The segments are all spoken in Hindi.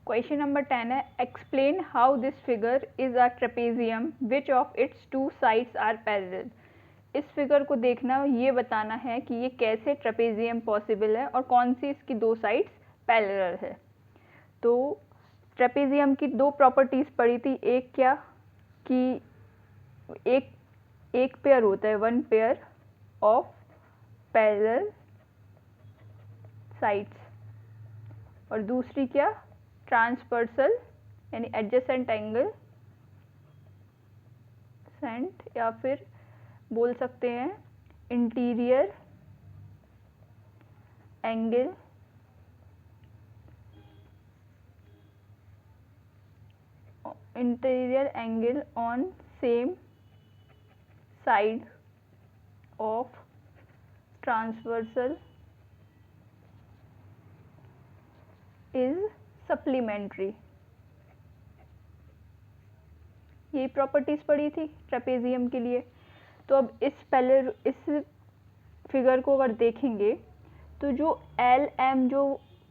क्वेश्चन नंबर 10 है, explain how this figure is a trapezium which of its two sides are parallel. इस फिगर को देखना, ये बताना है कि ये कैसे ट्रेपेजियम पॉसिबल है और कौन सी इसकी दो साइड्स पैरेलल है। तो ट्रेपेजियम की दो प्रॉपर्टीज पढ़ी थी, एक क्या कि एक पेयर होता है, one pair of parallel sides, और दूसरी क्या, ट्रांसवर्सल यानी एडजेसेंट एंगल सेंट, या फिर बोल सकते हैं interior angle on same side of transversal is supplementary. यही प्रॉपर्टीज पड़ी थी ट्रेपेजियम के लिए। तो अब इस फिगर को अगर देखेंगे तो जो एल एम जो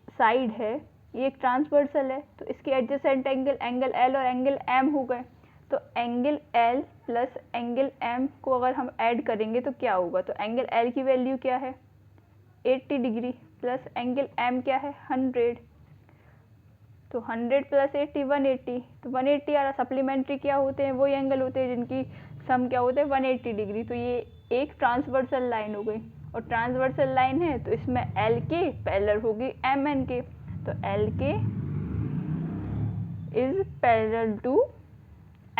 साइड है ये एक ट्रांसवर्सल है, तो इसके एडजेसेंट एंगल एल और एंगल एम हो गए। तो angle L plus angle M को अगर हम ऐड करेंगे तो क्या होगा, तो एंगल एल की वैल्यू क्या है 80 डिग्री, प्लस एंगल एम क्या है 100, तो 100 प्लस 80 180, तो 180 आ रहा। सप्लीमेंट्री क्या होते हैं, वही एंगल होते हैं जिनकी सम क्या होते हैं 180 डिग्री। तो ये एक ट्रांसवर्सल लाइन हो गई, और ट्रांसवर्सल लाइन है तो इसमें एल के पैरेलल होगी एम एन के, तो L K is parallel to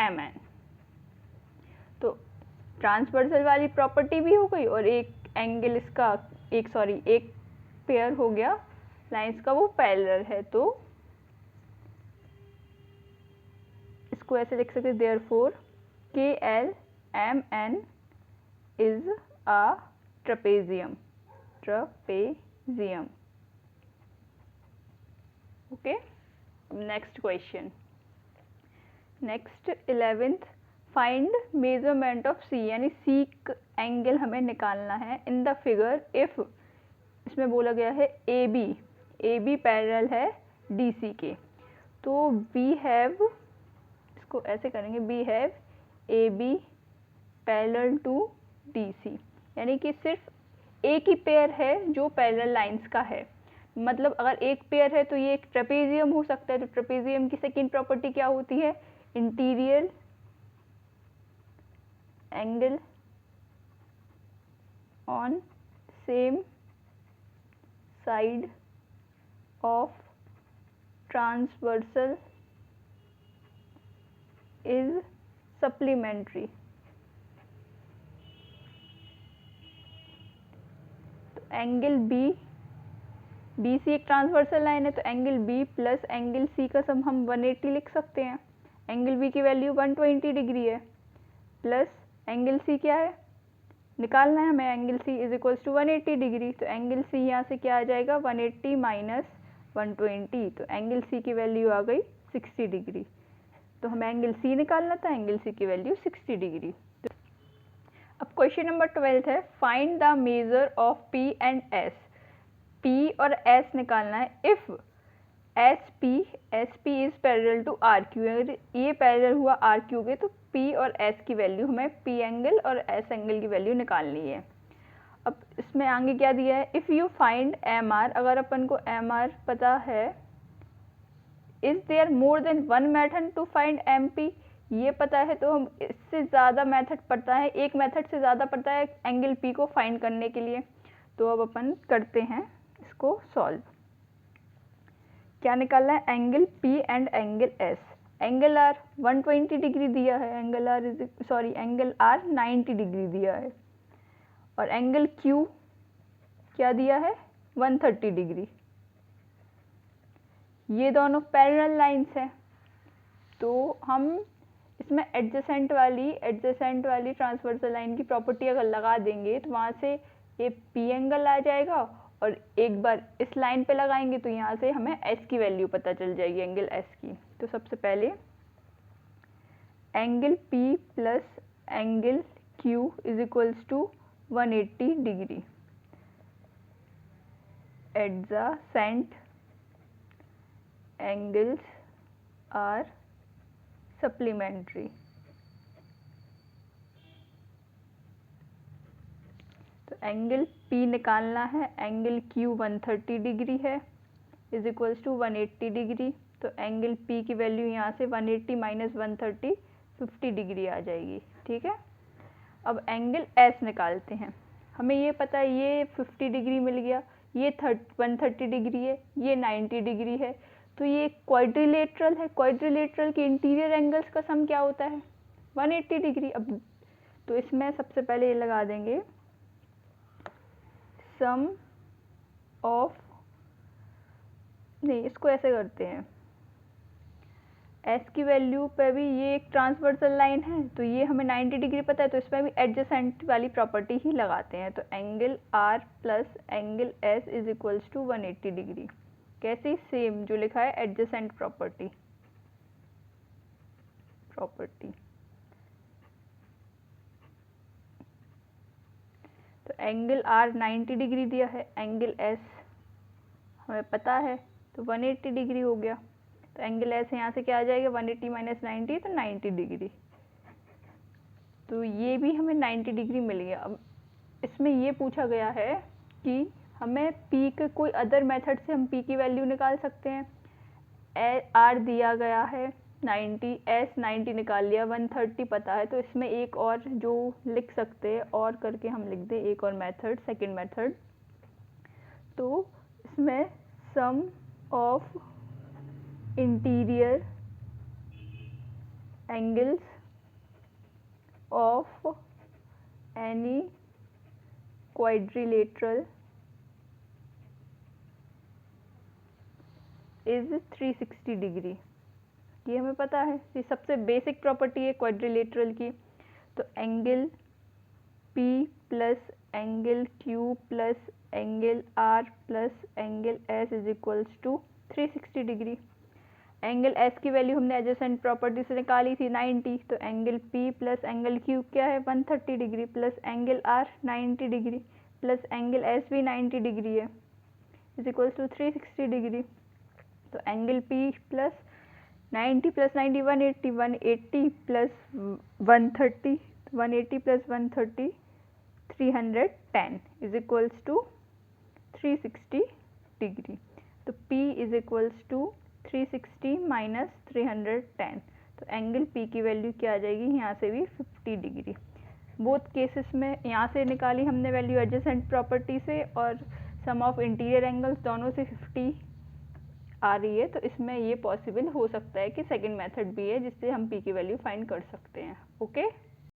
M N. तो ट्रांसवर्सल वाली प्रॉपर्टी भी हो गई, और एक एंगल इसका एक पेयर हो गया लाइंस का, वो पैरेलल है। तो इसको ऐसे लिख सकते, therefore K L M N is a trapezium. Okay, next question, next 11th, find measurement of C, यानी सी एंगल हमें निकालना है इन द फिगर इफ, इसमें बोला गया है ए बी पैरेलल है डी सी के। तो वी हैव, इसको ऐसे करेंगे, we have A B parallel to D C, यानी कि सिर्फ एक ही पेयर है जो पैरेलल लाइंस का है। मतलब अगर एक पेयर है तो ये एक ट्रेपेजियम हो सकता है। तो ट्रेपेजियम की सेकंड प्रॉपर्टी क्या होती है, interior angle on same side of transversal is supplementary. तो एंगल बी सी एक ट्रांसवर्सल लाइन है, तो angle B plus angle C का सम हम 180 लिख सकते हैं। एंगल बी की वैल्यू 120 डिग्री है, प्लस एंगल सी क्या है, निकालना है हमें, angle C is equals to 180 degree. तो एंगल सी यहाँ से क्या आ जाएगा 180 माइनस 120, तो एंगल सी की वैल्यू आ गई 60 डिग्री। तो हमें एंगल सी निकालना था, एंगल सी की वैल्यू 60 डिग्री। अब क्वेश्चन नंबर 12 है, find the measure of P and S. P और एस निकालना है if S P is parallel to R Q. अगर ये पैरेलल हुआ आर क्यू के, तो पी और एस की वैल्यू हमें पी एंगल और एस एंगल की वैल्यू निकालनी है। अब इसमें आगे क्या दिया है, if you find M R, अगर अपन को एम आर पता है, is there more than one method to find M P, ये पता है तो हम इससे ज़्यादा मेथड पड़ता है, एक मेथड से ज़्यादा पड़ता है एंगल पी को फाइंड करने के लिए। तो अब अपन करते हैं इसको सॉल्व। क्या निकालना है, angle P and angle S. Angle R 120 degree दिया है, एंगल आर 90 डिग्री दिया है, और एंगल क्यू क्या दिया है 130 डिग्री। ये दोनों पैरेलल लाइंस हैं, तो हम इसमें एडजेसेंट वाली ट्रांसवर्सल लाइन की प्रॉपर्टी अगर लगा देंगे तो वहाँ से ये पी एंगल आ जाएगा, और एक बार इस लाइन पे लगाएंगे तो यहाँ से हमें एस की वैल्यू पता चल जाएगी, एंगल एस की। तो सबसे पहले angle P plus angle Q is equals to 180 degree. Adjacent angles are supplementary. तो एंगल P निकालना है, एंगल Q 130 डिग्री है इज इक्वल्स टू 180 डिग्री। तो एंगल P की वैल्यू यहाँ से 180 माइनस 130 50 डिग्री आ जाएगी, ठीक है। अब एंगल S निकालते हैं। हमें ये पता है ये 50 डिग्री मिल गया, ये 130 डिग्री है, ये 90 डिग्री है, तो ये क्वाड्रिलेटरल है। क्वाड्रिलेटरल के इंटीरियर एंगल्स का सम क्या होता है 180 डिग्री। अब तो इसमें सबसे पहले ये लगा देंगे सम ऑफ, नहीं इसको ऐसे करते हैं, एस की वैल्यू पे भी ये एक ट्रांसवर्सल लाइन है तो ये हमें 90 डिग्री पता है, तो इसमें भी एडजेसेंट वाली प्रॉपर्टी ही लगाते हैं। तो angle R plus angle S is equals to 180 degree. कैसे? सेम जो लिखा है एडजेसेंट प्रॉपर्टी। तो एंगल आर 90 डिग्री दिया है, एंगल एस हमें पता है तो 180 डिग्री हो गया। तो एंगल एस यहाँ से क्या आ जाएगा 180 माइनस 90 तो 90 डिग्री। तो ये भी हमें 90 डिग्री मिल गया। अब इसमें ये पूछा गया है कि हमें P के कोई अदर मेथड से हम P की वैल्यू निकाल सकते हैं। आर दिया गया है 90, एस 90 निकाल लिया, 130 पता है, तो इसमें एक और जो लिख सकते हैं और करके हम लिख दें एक और मेथड, सेकंड मेथड। तो इसमें sum of interior angles of any quadrilateral is 360 degree. ये हमें पता है, ये सबसे बेसिक प्रॉपर्टी है क्वाड्रिलेटरल की। तो angle P plus angle Q plus angle R plus angle S is equals to 360 degree. Angle S की वैल्यू हमने एडजेसेंट प्रॉपर्टी से निकाली थी 90, तो angle P plus angle Q क्या है 130 degree plus angle R 90 degree plus angle S भी 90 डिग्री है इज इक्वल्स टू 360 डिग्री। तो angle P plus 90 plus 90 180, 180 plus 130, 180 plus 130 310 is equals to 360 degree. तो P is equals to 360 minus 310, तो एंगल P की वैल्यू क्या आ जाएगी यहाँ से भी 50 डिग्री। बोथ केसेस में यहाँ से निकाली हमने वैल्यू एडजेसेंट प्रॉपर्टी से और सम ऑफ इंटीरियर एंगल्स दोनों से 50 आ रही है, तो इसमें ये पॉसिबल हो सकता है कि सेकंड मेथड भी है जिससे हम P की वैल्यू फाइंड कर सकते हैं। ओके।